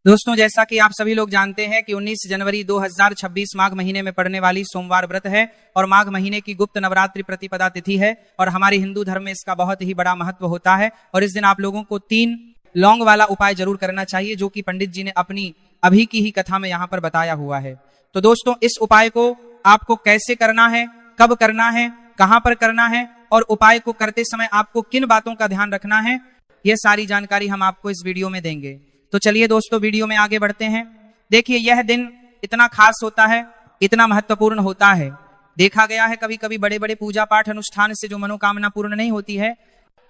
दोस्तों, जैसा कि आप सभी लोग जानते हैं कि 19 जनवरी 2026 माघ महीने में पड़ने वाली सोमवार व्रत है और माघ महीने की गुप्त नवरात्रि प्रतिपदा तिथि है और हमारे हिंदू धर्म में इसका बहुत ही बड़ा महत्व होता है। और इस दिन आप लोगों को 3 लौंग वाला उपाय जरूर करना चाहिए, जो कि पंडित जी ने अपनी अभी की ही कथा में यहाँ पर बताया हुआ है। तो दोस्तों, इस उपाय को आपको कैसे करना है, कब करना है, कहाँ पर करना है और उपाय को करते समय आपको किन बातों का ध्यान रखना है, यह सारी जानकारी हम आपको इस वीडियो में देंगे। तो चलिए दोस्तों, वीडियो में आगे बढ़ते हैं। देखिए, यह दिन इतना खास होता है, इतना महत्वपूर्ण होता है। देखा गया है कभी कभी बड़े बड़े पूजा पाठ अनुष्ठान से जो मनोकामना पूर्ण नहीं होती है,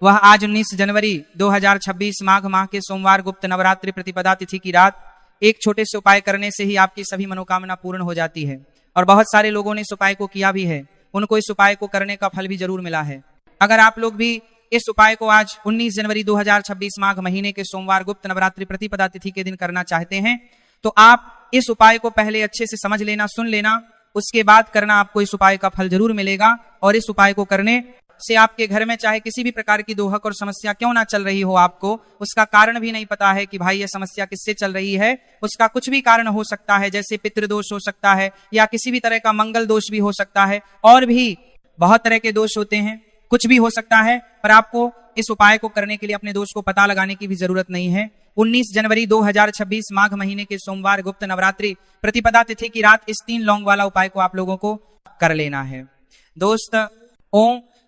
वह आज 19 जनवरी 2026 माघ माह के सोमवार गुप्त नवरात्रि प्रतिपदा तिथि की रात एक छोटे से उपाय करने से ही आपकी सभी मनोकामना पूर्ण हो जाती है। और बहुत सारे लोगों ने इस उपाय को किया भी है, उनको इस उपाय को करने का फल भी जरूर मिला है। अगर आप लोग भी इस उपाय को आज 19 जनवरी 2026 माघ महीने के सोमवार गुप्त नवरात्रि प्रतिपदा तिथि के दिन करना चाहते हैं, तो आप इस उपाय को पहले अच्छे से समझ लेना, सुन लेना, उसके बाद करना। आपको इस उपाय का फल जरूर मिलेगा। और इस उपाय को करने से आपके घर में चाहे किसी भी प्रकार की दोहक और समस्या क्यों ना चल रही हो, आपको उसका कारण भी नहीं पता है कि भाई यह समस्या किससे चल रही है, उसका कुछ भी कारण हो सकता है, जैसे पितृदोष हो सकता है या किसी भी तरह का मंगल दोष भी हो सकता है, और भी बहुत तरह के दोष होते हैं, कुछ भी हो सकता है। पर आपको इस उपाय को करने के लिए अपने दोष को पता लगाने की भी जरूरत नहीं है। 19 जनवरी 2026 माघ महीने के सोमवार गुप्त नवरात्रि प्रतिपदा तिथि की रात इस 3 लौंग वाला उपाय को आप लोगों को कर लेना है।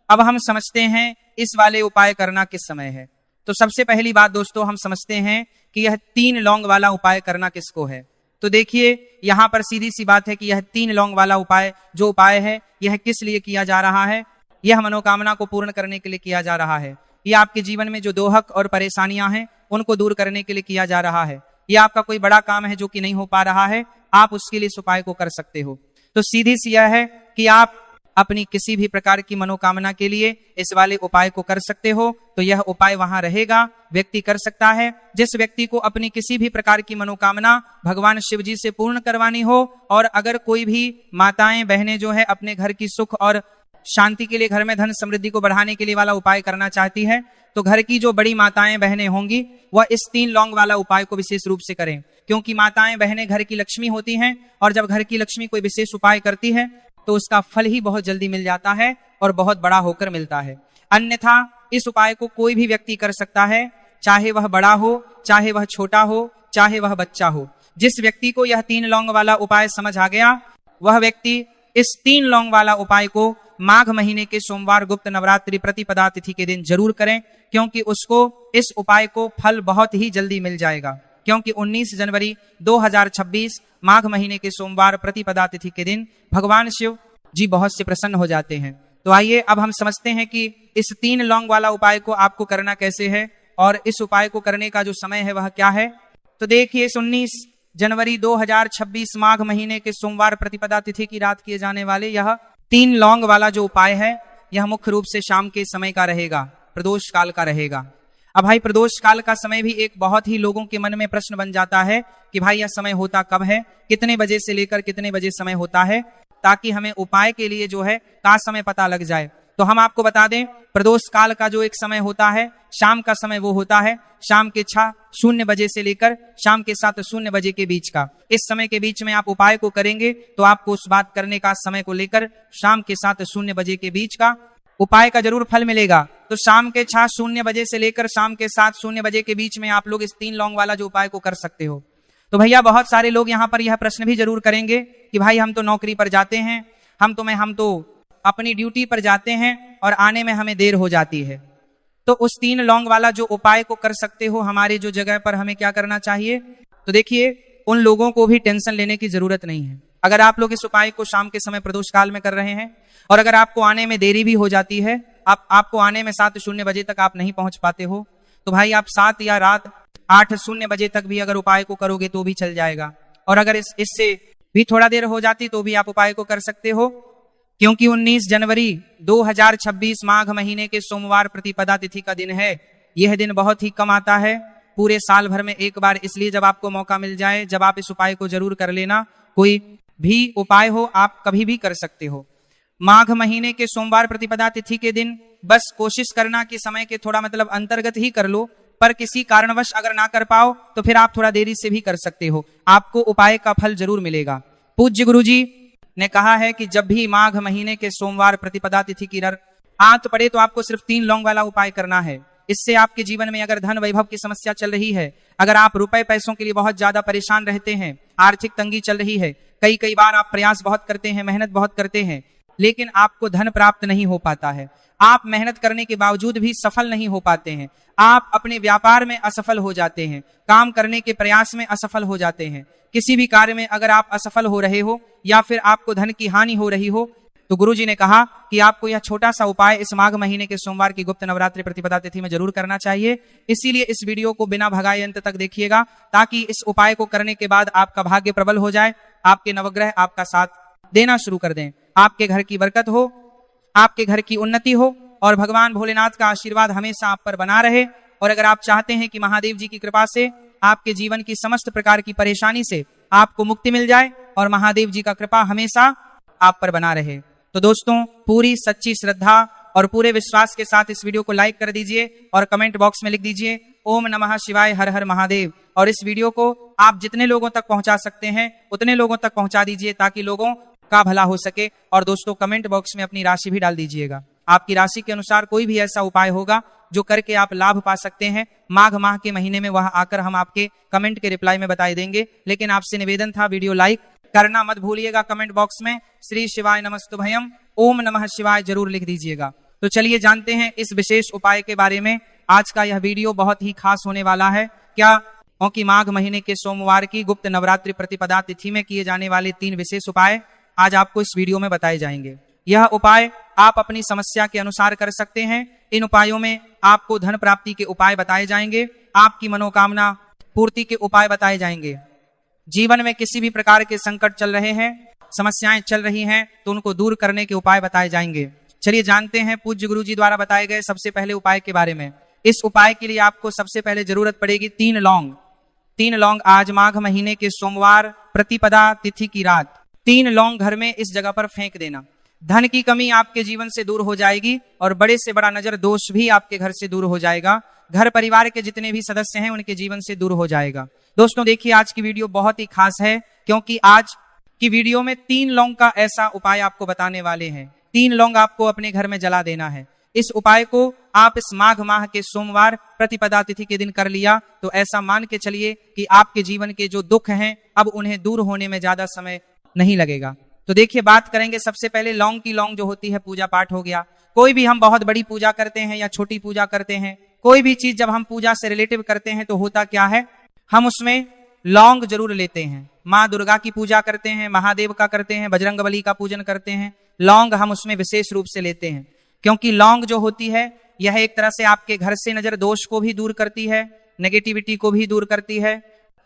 अब हम समझते हैं इस वाले उपाय करना किस समय है। तो सबसे पहली बात दोस्तों, हम समझते हैं कि यह 3 लौंग वाला उपाय करना किसको है। तो देखिए, यहां पर सीधी सी बात है कि यह 3 लौंग वाला उपाय जो उपाय है, यह किस लिए किया जा रहा है। यह मनोकामना को पूर्ण करने के लिए किया जा रहा है। यह आपके जीवन में जो दोहक और परेशानियां हैं, उनको दूर करने के लिए किया जा रहा है। यह आपका कोई बड़ा काम है जो कि नहीं हो पा रहा है, आप उसके लिए इस उपाय को कर सकते हो। तो सीधी सी यह है कि आप अपनी किसी भी प्रकार की मनोकामना के लिए इस वाले उपाय को कर सकते हो। तो यह उपाय वहां रहेगा, व्यक्ति कर सकता है। जिस व्यक्ति को अपनी किसी भी प्रकार की मनोकामना भगवान शिव जी से पूर्ण करवानी हो, और अगर कोई भी माताएं बहनें जो है अपने घर की सुख और शांति के लिए, घर में धन समृद्धि को बढ़ाने के लिए वाला उपाय करना चाहती है, तो घर की जो बड़ी माताएं बहनें होंगी वह इस 3 लौंग वाला उपाय को विशेष रूप से करें, क्योंकि माताएं बहनें घर की लक्ष्मी होती हैं। और जब घर की लक्ष्मी कोई विशेष उपाय करती है तो उसका फल ही बहुत जल्दी मिल जाता है और बहुत बड़ा होकर मिलता है। अन्यथा इस उपाय को कोई भी व्यक्ति कर सकता है, चाहे वह बड़ा हो, चाहे वह छोटा हो, चाहे वह बच्चा हो। जिस व्यक्ति को यह 3 लौंग वाला उपाय समझ आ गया, वह व्यक्ति इस 3 लौंग वाला उपाय को माघ महीने के सोमवार गुप्त नवरात्रि प्रतिपदा तिथि के दिन जरूर करें, क्योंकि उसको इस उपाय को फल बहुत ही जल्दी मिल जाएगा। क्योंकि 19 जनवरी 2026 माघ महीने के सोमवार प्रतिपदा तिथि के दिन भगवान शिव जी बहुत से प्रसन्न हो जाते हैं। तो आइए अब हम समझते हैं कि इस 3 लौंग वाला उपाय को आपको करना कैसे है और इस उपाय को करने का जो समय है वह क्या है। तो देखिए, इस 19 जनवरी 2026 माघ महीने के सोमवार प्रतिपदा तिथि की रात किए जाने वाले यह 3 लौंग वाला जो उपाय है, यह मुख्य रूप से शाम के समय का रहेगा, प्रदोष काल का रहेगा। अब भाई, प्रदोष काल का समय भी एक बहुत ही लोगों के मन में प्रश्न बन जाता है कि भाई यह समय होता कब है, कितने बजे से लेकर कितने बजे समय होता है, ताकि हमें उपाय के लिए जो है का समय पता लग जाए। तो हम आपको बता दें, प्रदोष काल का जो एक समय होता है, शाम का समय, वो होता है शाम के 6:00 बजे से लेकर शाम के 7:00 बजे के बीच का। इस समय के बीच में आप उपाय को करेंगे तो आपको उस बात करने का समय को लेकर शाम के 7:00 बजे के बीच का उपाय का जरूर फल मिलेगा। तो शाम के 6:00 बजे से लेकर शाम के 7:00 बजे के बीच में आप लोग इस 3 लौंग वाला जो उपाय को कर सकते हो। तो भैया, बहुत सारे लोग यहाँ पर यह प्रश्न भी जरूर करेंगे कि भाई हम तो नौकरी पर जाते हैं, हम तो अपनी ड्यूटी पर जाते हैं और आने में हमें देर हो जाती है। तो उस 3 लौंग वाला जो उपाय को कर सकते हो हमारे जो जगह पर, हमें क्या करना चाहिए। तो देखिए, उन लोगों को भी टेंशन लेने की जरूरत नहीं है। अगर आप लोग इस उपाय को शाम के समय प्रदोष काल में कर रहे हैं और अगर आपको आने में देरी भी हो जाती है, आपको आने में 7:00 बजे तक आप नहीं पहुंच पाते हो, तो भाई आप 7 या रात 8:00 बजे तक भी अगर उपाय को करोगे तो भी चल जाएगा। और अगर इससे भी थोड़ा देर हो जाती तो भी आप उपाय को कर सकते हो, क्योंकि 19 जनवरी 2026 माघ महीने के सोमवार प्रतिपदा तिथि का दिन है। यह दिन बहुत ही कम आता है, पूरे साल भर में एक बार, इसलिए जब आपको मौका मिल जाए, जब आप इस उपाय को जरूर कर लेना। कोई भी उपाय हो, आप कभी भी कर सकते हो। माघ महीने के सोमवार प्रतिपदा तिथि के दिन बस कोशिश करना कि समय के थोड़ा अंतर्गत ही कर लो, पर किसी कारणवश अगर ना कर पाओ तो फिर आप थोड़ा देरी से भी कर सकते हो, आपको उपाय का फल जरूर मिलेगा। पूज्य गुरुजी ने कहा है कि जब भी माघ महीने के सोमवार प्रतिपदा तिथि की आत पड़े तो आपको सिर्फ 3 लौंग वाला उपाय करना है। इससे आपके जीवन में अगर धन वैभव की समस्या चल रही है, अगर आप रुपए पैसों के लिए बहुत ज्यादा परेशान रहते हैं, आर्थिक तंगी चल रही है, कई बार आप प्रयास बहुत करते हैं, मेहनत बहुत करते हैं, लेकिन आपको धन प्राप्त नहीं हो पाता है, आप मेहनत करने के बावजूद भी सफल नहीं हो पाते हैं, आप अपने व्यापार में असफल हो जाते हैं, काम करने के प्रयास में असफल हो जाते हैं, किसी भी कार्य में अगर आप असफल हो रहे हो या फिर आपको धन की हानि हो रही हो, तो गुरुजी ने कहा कि आपको यह छोटा सा उपाय इस माघ महीने के सोमवार की गुप्त नवरात्रि प्रतिपदा तिथि में जरूर करना चाहिए। इसीलिए इस वीडियो को बिना भगाए अंत तक देखिएगा, ताकि इस उपाय को करने के बाद आपका भाग्य प्रबल हो जाए, आपके नवग्रह आपका साथ देना शुरू कर दें, आपके घर की बरकत हो, आपके घर की उन्नति हो और भगवान भोलेनाथ का आशीर्वाद हमेशा आप पर बना रहे। और अगर आप चाहते हैं कि महादेव जी की कृपा से आपके जीवन की समस्त प्रकार की परेशानी से आपको मुक्ति मिल जाए और महादेव जी का कृपा हमेशा आप पर बना रहे, तो दोस्तों पूरी सच्ची श्रद्धा और पूरे विश्वास के साथ इस वीडियो को लाइक कर दीजिए और कमेंट बॉक्स में लिख दीजिए ओम नमः शिवाय, हर हर महादेव। और इस वीडियो को आप जितने लोगों तक पहुंचा सकते हैं उतने लोगों तक पहुंचा दीजिए, ताकि लोगों का भला हो सके। और दोस्तों कमेंट बॉक्स में अपनी राशि भी डाल दीजिएगा, आपकी राशि के अनुसार कोई भी ऐसा उपाय होगा जो करके आप लाभ पा सकते हैं माघ माह के महीने में, वह आकर हम आपके कमेंट के रिप्लाई में बताई देंगे। लेकिन आपसे निवेदन था, वीडियो लाइक करना मत भूलिएगा, कमेंट बॉक्स में श्री शिवाय नमस्तुभयम ओम नमः शिवाय जरूर लिख दीजिएगा। तो चलिए जानते हैं इस विशेष उपाय के बारे में। आज का यह वीडियो बहुत ही खास होने वाला है। क्या? क्योंकि माघ महीने के सोमवार की गुप्त नवरात्रि प्रतिपदा तिथि में किए जाने वाले 3 विशेष उपाय आज आपको इस वीडियो में बताए जाएंगे। यह उपाय आप अपनी समस्या के अनुसार कर सकते हैं। इन उपायों में आपको धन प्राप्ति के उपाय बताए जाएंगे, आपकी मनोकामना पूर्ति के उपाय बताए जाएंगे। जीवन में किसी भी प्रकार के संकट चल रहे हैं, समस्याएं चल रही हैं, तो उनको दूर करने के उपाय बताए जाएंगे। चलिए जानते हैं पूज्य गुरु जी द्वारा बताए गए सबसे पहले उपाय के बारे में। इस उपाय के लिए आपको सबसे पहले जरूरत पड़ेगी 3 लौंग। 3 लौंग आज माघ महीने के सोमवार प्रतिपदा तिथि की रात 3 लौंग घर में इस जगह पर फेंक देना। धन की कमी आपके जीवन से दूर हो जाएगी और बड़े से बड़ा नजर दोष भी आपके घर से दूर हो जाएगा। घर परिवार के जितने भी सदस्य हैं उनके जीवन से दूर हो जाएगा। दोस्तों देखिए आज की वीडियो बहुत ही खास है, क्योंकि आज की वीडियो में 3 लौंग का ऐसा उपाय आपको बताने वाले हैं। 3 लौंग आपको अपने घर में जला देना है। इस उपाय को आप इस माघ माह के सोमवार प्रतिपदा तिथि के दिन कर लिया तो ऐसा मान के चलिए कि आपके जीवन के जो दुख हैं अब उन्हें दूर होने में ज्यादा समय नहीं लगेगा। तो देखिए बात करेंगे सबसे पहले लौंग की। लौंग जो होती है पूजा पाठ हो गया, कोई भी हम बहुत बड़ी पूजा करते हैं या छोटी पूजा करते हैं, कोई भी चीज जब हम पूजा से रिलेटिव करते हैं तो होता क्या है, हम उसमें लौंग जरूर लेते हैं। माँ दुर्गा की पूजा करते हैं, महादेव का करते हैं, बजरंगबली का पूजन करते हैं, लौंग हम उसमें विशेष रूप से लेते हैं। क्योंकि लौंग जो होती है यह एक तरह से आपके घर से नजर दोष को भी दूर करती है, नेगेटिविटी को भी दूर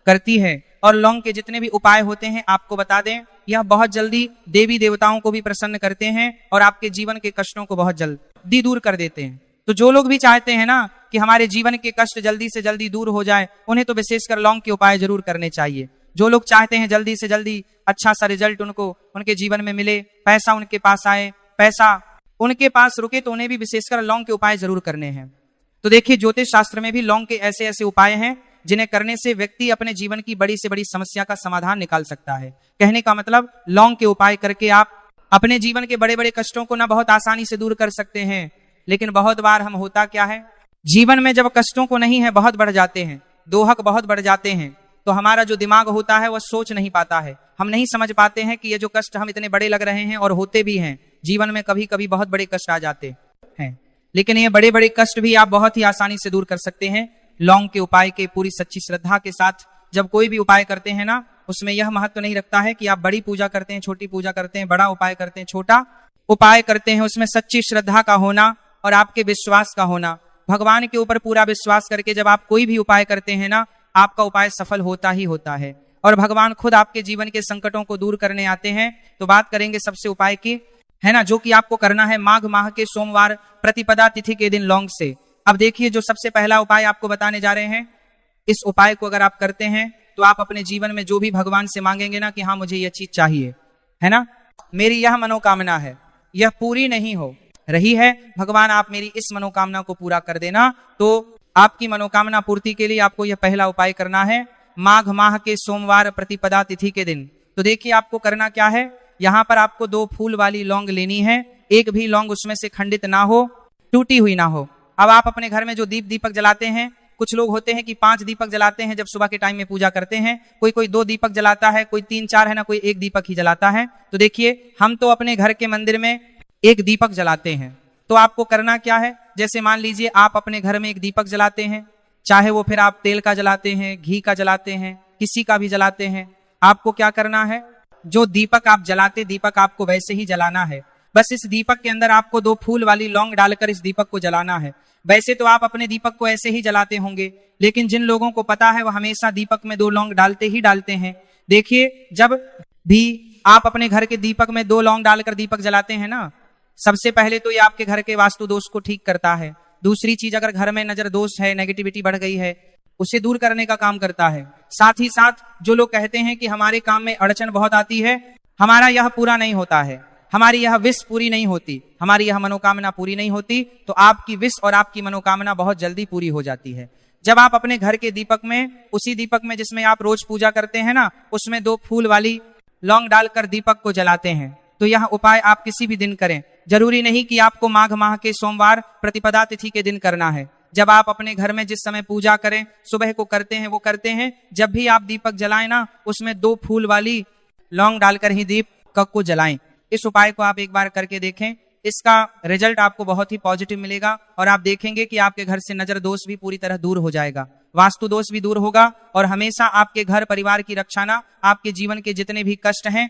करती है। और लौंग के जितने भी उपाय होते हैं आपको बता दें, यह बहुत जल्दी देवी देवताओं को भी प्रसन्न करते हैं और आपके जीवन के कष्टों को बहुत जल्दी दूर कर देते हैं। तो जो लोग भी चाहते हैं ना कि हमारे जीवन के कष्ट जल्दी से जल्दी दूर हो जाए, उन्हें तो विशेषकर लौंग के उपाय जरूर करने चाहिए। जो लोग चाहते हैं जल्दी से जल्दी अच्छा सा रिजल्ट उनको उनके जीवन में मिले, पैसा उनके पास आए, पैसा उनके पास रुके, तो उन्हें भी विशेषकर लौंग के उपाय जरूर करने हैं। तो देखिए ज्योतिष शास्त्र में भी लौंग के ऐसे ऐसे उपाय हैं जिन्हें करने से व्यक्ति अपने जीवन की बड़ी से बड़ी समस्या का समाधान निकाल सकता है। कहने का मतलब लौंग के उपाय करके आप अपने जीवन के बड़े बड़े कष्टों को ना बहुत आसानी से दूर कर सकते हैं। लेकिन बहुत बार हम होता क्या है, जीवन में जब कष्टों को नहीं है बहुत बढ़ जाते हैं, दोहक बहुत बढ़ जाते हैं, तो हमारा जो दिमाग होता है वह सोच नहीं पाता है। हम नहीं समझ पाते हैं कि ये जो कष्ट हम इतने बड़े लग रहे हैं और होते भी हैं, जीवन में कभी कभी बहुत बड़े कष्ट आ जाते हैं, लेकिन ये बड़े बड़े कष्ट भी आप बहुत ही आसानी से दूर कर सकते हैं लौंग के उपाय के पूरी सच्ची श्रद्धा के साथ। जब कोई भी उपाय करते हैं ना, उसमें यह महत्व नहीं रखता है कि आप बड़ी पूजा करते हैं, छोटी पूजा करते हैं, बड़ा उपाय करते हैं, छोटा उपाय करते हैं, उसमें सच्ची श्रद्धा का होना और आपके विश्वास का होना। भगवान के ऊपर पूरा विश्वास करके जब आप कोई भी उपाय करते हैं ना, आपका उपाय सफल होता ही होता है और भगवान खुद आपके जीवन के संकटों को दूर करने आते हैं। तो बात करेंगे सबसे उपाय की, है ना, जो कि आपको करना है माघ माह के सोमवार प्रतिपदा तिथि के दिन लौंग से। अब देखिए जो सबसे पहला उपाय आपको बताने जा रहे हैं, इस उपाय को अगर आप करते हैं तो आप अपने जीवन में जो भी भगवान से मांगेंगे ना कि हाँ मुझे यह चीज चाहिए, है ना, मेरी यह मनोकामना है, यह पूरी नहीं हो रही है, भगवान आप मेरी इस मनोकामना को पूरा कर देना, तो आपकी मनोकामना पूर्ति के लिए आपको यह पहला उपाय करना है माघ माह के सोमवार प्रतिपदा तिथि के दिन। तो देखिए आपको करना क्या है, यहाँ पर आपको 2 फूल वाली लौंग लेनी है, एक भी लौंग उसमें से खंडित ना हो, टूटी हुई ना हो। अब आप अपने घर में जो दीपक जलाते हैं, कुछ लोग होते हैं कि 5 दीपक जलाते हैं जब सुबह के टाइम में पूजा करते हैं, कोई 2 दीपक जलाता है, कोई 3-4 है ना, कोई 1 दीपक ही जलाता है। तो देखिए हम तो अपने घर के मंदिर में 1 दीपक जलाते हैं। तो आपको करना क्या है, जैसे मान लीजिए आप अपने घर में 1 दीपक जलाते हैं, चाहे वो फिर आप तेल का जलाते हैं, घी का जलाते हैं, किसी का भी जलाते हैं, आपको क्या करना है, जो दीपक आप जलाते दीपक आपको वैसे ही जलाना है। बस इस दीपक के अंदर आपको 2 फूल वाली लौंग डालकर इस दीपक को जलाना है। वैसे तो आप अपने दीपक को ऐसे ही जलाते होंगे, लेकिन जिन लोगों को पता है वह हमेशा दीपक में 2 लौंग डालते ही डालते हैं। देखिए जब भी आप अपने घर के दीपक में 2 लौंग डालकर दीपक जलाते हैं ना, सबसे पहले तो ये आपके घर के वास्तु दोष को ठीक करता है। दूसरी चीज, अगर घर में नजर दोष है, नेगेटिविटी बढ़ गई है, उसे दूर करने का काम करता है। साथ ही साथ जो लोग कहते हैं कि हमारे काम में अड़चन बहुत आती है, हमारा यह पूरा नहीं होता है, हमारी यह विश पूरी नहीं होती, हमारी यह मनोकामना पूरी नहीं होती, तो आपकी विश और आपकी मनोकामना बहुत जल्दी पूरी हो जाती है। जब आप अपने घर के दीपक में, उसी दीपक में जिसमें आप रोज पूजा करते हैं ना, उसमें 2 फूल वाली लौंग डालकर दीपक को जलाते हैं, तो यह उपाय आप किसी भी दिन करें। जरूरी नहीं कि आपको माघ माह के सोमवार प्रतिपदा तिथि के दिन करना है। जब आप अपने घर में जिस समय पूजा करें, सुबह को करते हैं वो करते हैं, जब भी आप दीपक जलाएं ना, उसमें 2 फूल वाली लौंग डालकर ही दीपक को जलाएं। इस उपाय को आप एक बार करके देखें, इसका रिजल्ट आपको बहुत ही पॉजिटिव मिलेगा और आप देखेंगे कि आपके घर से नजर दोष भी पूरी तरह दूर हो जाएगा, वास्तु दोष भी दूर होगा और हमेशा आपके घर परिवार की रक्षा ना, आपके जीवन के जितने भी कष्ट हैं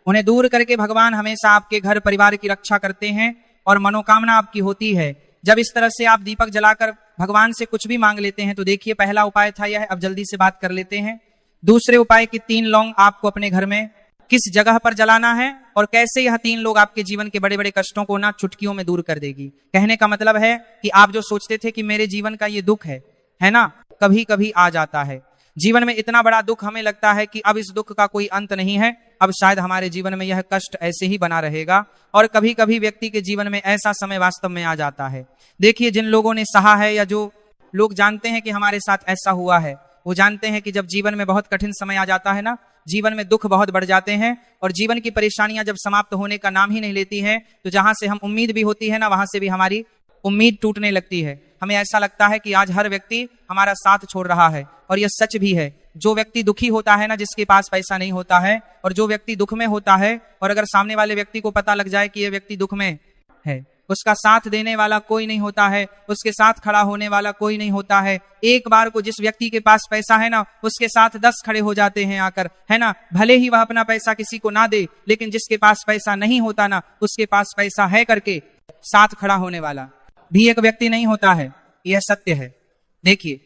उन्हें दूर करके भगवान हमेशा आपके घर परिवार की रक्षा करते हैं और मनोकामना आपकी होती है। जब इस तरह से आप दीपक जलाकर भगवान से कुछ भी मांग लेते हैं, तो देखिए पहला उपाय था यह। अब जल्दी से बात कर लेते हैं दूसरे उपाय की। 3 लौंग आपको अपने घर में किस जगह पर जलाना है और कैसे यह 3 लोग आपके जीवन के बड़े बड़े कष्टों को ना चुटकियों में दूर कर देगी। कहने का मतलब है कि आप जो सोचते थे कि मेरे जीवन का ये दुख है ना, कभी कभी आ जाता है जीवन में इतना बड़ा दुख, हमें लगता है कि अब इस दुख का कोई अंत नहीं है, अब शायद हमारे जीवन में यह कष्ट ऐसे ही बना रहेगा। और कभी कभी व्यक्ति के जीवन में ऐसा समय वास्तव में आ जाता है। देखिए जिन लोगों ने सहा है या जो लोग जानते हैं कि हमारे साथ ऐसा हुआ है, वो जानते हैं कि जब जीवन में बहुत कठिन समय आ जाता है ना, जीवन में दुख बहुत बढ़ जाते हैं और जीवन की परेशानियां जब समाप्त होने का नाम ही नहीं लेती है, तो जहां से हम उम्मीद भी होती है ना, वहां से भी हमारी उम्मीद टूटने लगती है। हमें ऐसा लगता है कि आज हर व्यक्ति हमारा साथ छोड़ रहा है और यह सच भी है। जो व्यक्ति दुखी होता है ना, जिसके पास पैसा नहीं होता है, और जो व्यक्ति दुख में होता है और अगर सामने वाले व्यक्ति को पता लग जाए कि यह व्यक्ति दुख में है, उसका साथ देने वाला कोई नहीं होता है, उसके साथ खड़ा होने वाला कोई नहीं होता है। एक बार को जिस व्यक्ति के पास पैसा है ना, उसके साथ 10 खड़े हो जाते हैं आकर, है ना। भले ही वह अपना पैसा किसी को ना दे, लेकिन जिसके पास पैसा नहीं होता ना, उसके पास पैसा है करके साथ खड़ा होने वाला भी एक व्यक्ति नहीं होता है। यह सत्य है। देखिए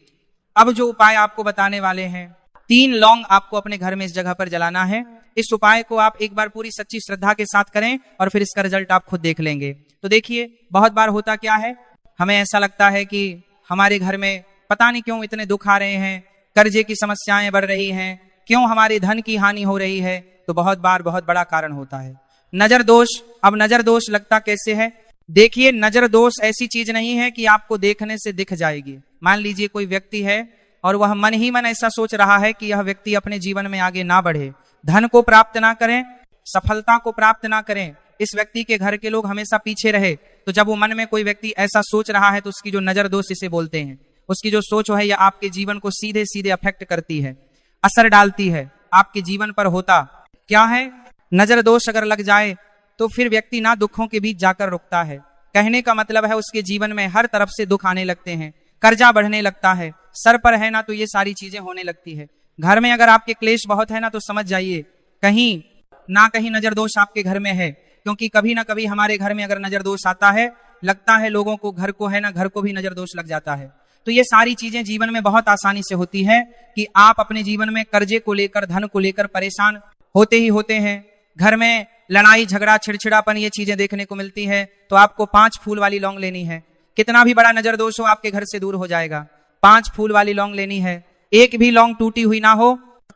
अब जो उपाय आपको बताने वाले हैं, 3 लौंग आपको अपने घर में इस जगह पर जलाना है। इस उपाय को आप एक बार पूरी सच्ची श्रद्धा के साथ करें और फिर इसका रिजल्ट आप खुद देख लेंगे। तो देखिए बहुत बार होता क्या है, हमें ऐसा लगता है कि हमारे घर में पता नहीं क्यों इतने दुख आ रहे हैं, कर्जे की समस्याएं बढ़ रही हैं, क्यों हमारे धन की हानि हो रही है। तो बहुत बार बहुत बड़ा कारण होता है नजर दोष। अब नजर दोष लगता कैसे है? देखिए नजर दोष ऐसी चीज नहीं है कि आपको देखने से दिख जाएगी। मान लीजिए कोई व्यक्ति है और वह मन ही मन ऐसा सोच रहा है कि यह व्यक्ति अपने जीवन में आगे ना बढ़े, धन को प्राप्त ना करें, सफलता को प्राप्त ना करें, इस व्यक्ति के घर के लोग हमेशा पीछे रहे। तो जब वो मन में कोई व्यक्ति ऐसा सोच रहा है, तो उसकी जो नजर दोष इसे बोलते हैं, उसकी जो सोच है यह आपके जीवन को सीधे सीधे अफेक्ट करती है, असर डालती है आपके जीवन पर। होता क्या है, नजर दोष अगर लग जाए तो फिर व्यक्ति ना दुखों के बीच जाकर रुकता है। कहने का मतलब है उसके जीवन में हर तरफ से दुख आने लगते हैं, कर्जा बढ़ने लगता है, सर पर है ना तो ये सारी चीजें होने लगती है। घर में अगर आपके क्लेश बहुत है ना, तो समझ जाइए कहीं ना कहीं नजर दोष आपके घर में है। क्योंकि कभी ना कभी हमारे घर में अगर नजर दोष आता है, लगता है लोगों को, घर को है ना, घर को भी नजर दोष लग जाता है। तो ये सारी चीजें जीवन में बहुत आसानी से होती है कि आप अपने जीवन में कर्जे को लेकर, धन को लेकर परेशान होते ही होते हैं। घर में लड़ाई झगड़ा चिड़चिड़ापन ये चीजें देखने को मिलती है। तो आपको 5 फूल वाली लौंग लेनी है। कितना भी बड़ा नजर दोष हो आपके घर से दूर हो जाएगा। 5 फूल वाली लौंग लेनी है। एक भी लौंग टूटी हुई ना हो,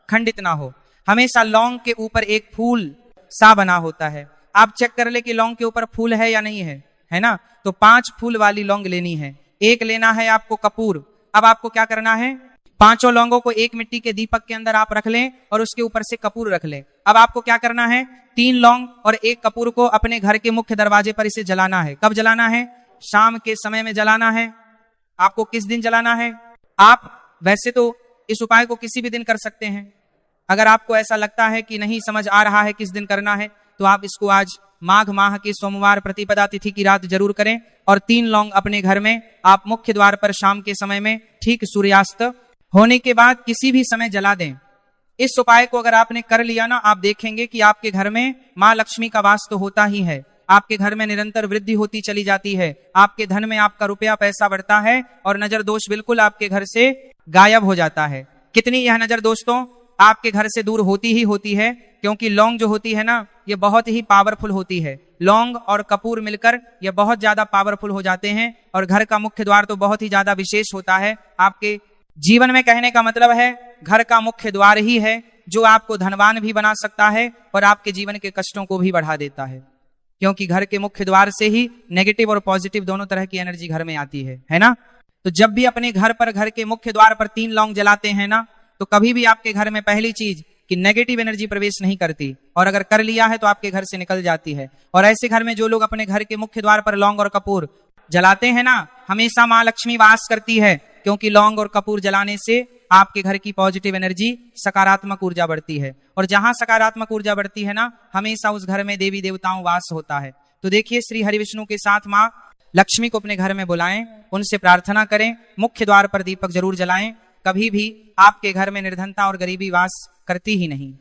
खंडित ना हो। हमेशा लौंग के ऊपर एक फूल सा बना होता है। आप चेक कर ले कि लौंग के ऊपर फूल है या नहीं है, है ना। तो 5 फूल वाली लौंग लेनी है। एक लेना है आपको कपूर। अब आपको क्या करना है, 5 लौंगों को एक मिट्टी के दीपक के अंदर आप रख लें और उसके ऊपर से कपूर रख लें। अब आपको क्या करना है, 3 लौंग और 1 कपूर को अपने घर के मुख्य दरवाजे पर इसे जलाना है। कब जलाना है? शाम के समय में जलाना है। आपको किस दिन जलाना है? आप वैसे तो इस उपाय को किसी भी दिन कर सकते हैं। अगर आपको ऐसा लगता है कि नहीं समझ आ रहा है किस दिन करना है, तो आप इसको आज माघ माह के सोमवार प्रतिपदा तिथि की रात जरूर करें और 3 लौंग अपने घर में आप मुख्य द्वार पर शाम के समय में ठीक सूर्यास्त होने के बाद किसी भी समय जला दें। इस उपाय को अगर आपने कर लिया ना, आप देखेंगे कि आपके घर में मां लक्ष्मी का वास तो होता ही है, आपके घर में निरंतर वृद्धि होती चली जाती है, आपके धन में आपका रुपया पैसा बढ़ता है और नजर दोष बिल्कुल आपके घर से गायब हो जाता है। कितनी यह नजर दोस्तों आपके घर से दूर होती ही होती है, क्योंकि लौंग जो होती है ना, ये बहुत ही पावरफुल होती है। लौंग और कपूर मिलकर ये बहुत ज्यादा पावरफुल हो जाते हैं और घर का मुख्य द्वार तो बहुत ही ज्यादा विशेष होता है। आपके जीवन में कहने का मतलब है घर का मुख्य द्वार ही है जो आपको धनवान भी बना सकता है और आपके जीवन के कष्टों को भी बढ़ा देता है, क्योंकि घर के मुख्य द्वार से ही नेगेटिव और पॉजिटिव दोनों तरह की एनर्जी घर में आती है ना। तो जब भी अपने घर पर घर के मुख्य द्वार पर 3 लौंग जलाते हैं ना, तो कभी भी आपके घर में पहली चीज कि नेगेटिव एनर्जी प्रवेश नहीं करती, और अगर कर लिया है तो आपके घर से निकल जाती है। और ऐसे घर में जो लोग अपने घर के मुख्य द्वार पर लौंग और कपूर जलाते हैं ना, हमेशा मां लक्ष्मी वास करती है, क्योंकि लौंग और कपूर जलाने से आपके घर की पॉजिटिव एनर्जी सकारात्मक ऊर्जा बढ़ती है, और जहां सकारात्मक ऊर्जा बढ़ती है ना, हमेशा उस घर में देवी देवताओं वास होता है। तो देखिए, श्री हरि विष्णु के साथ मां लक्ष्मी को अपने घर में बुलाएं, उनसे प्रार्थना करें, मुख्य द्वार पर दीपक जरूर जलाएं। कभी भी आपके घर में निर्धनता और गरीबी वास करती ही नहीं।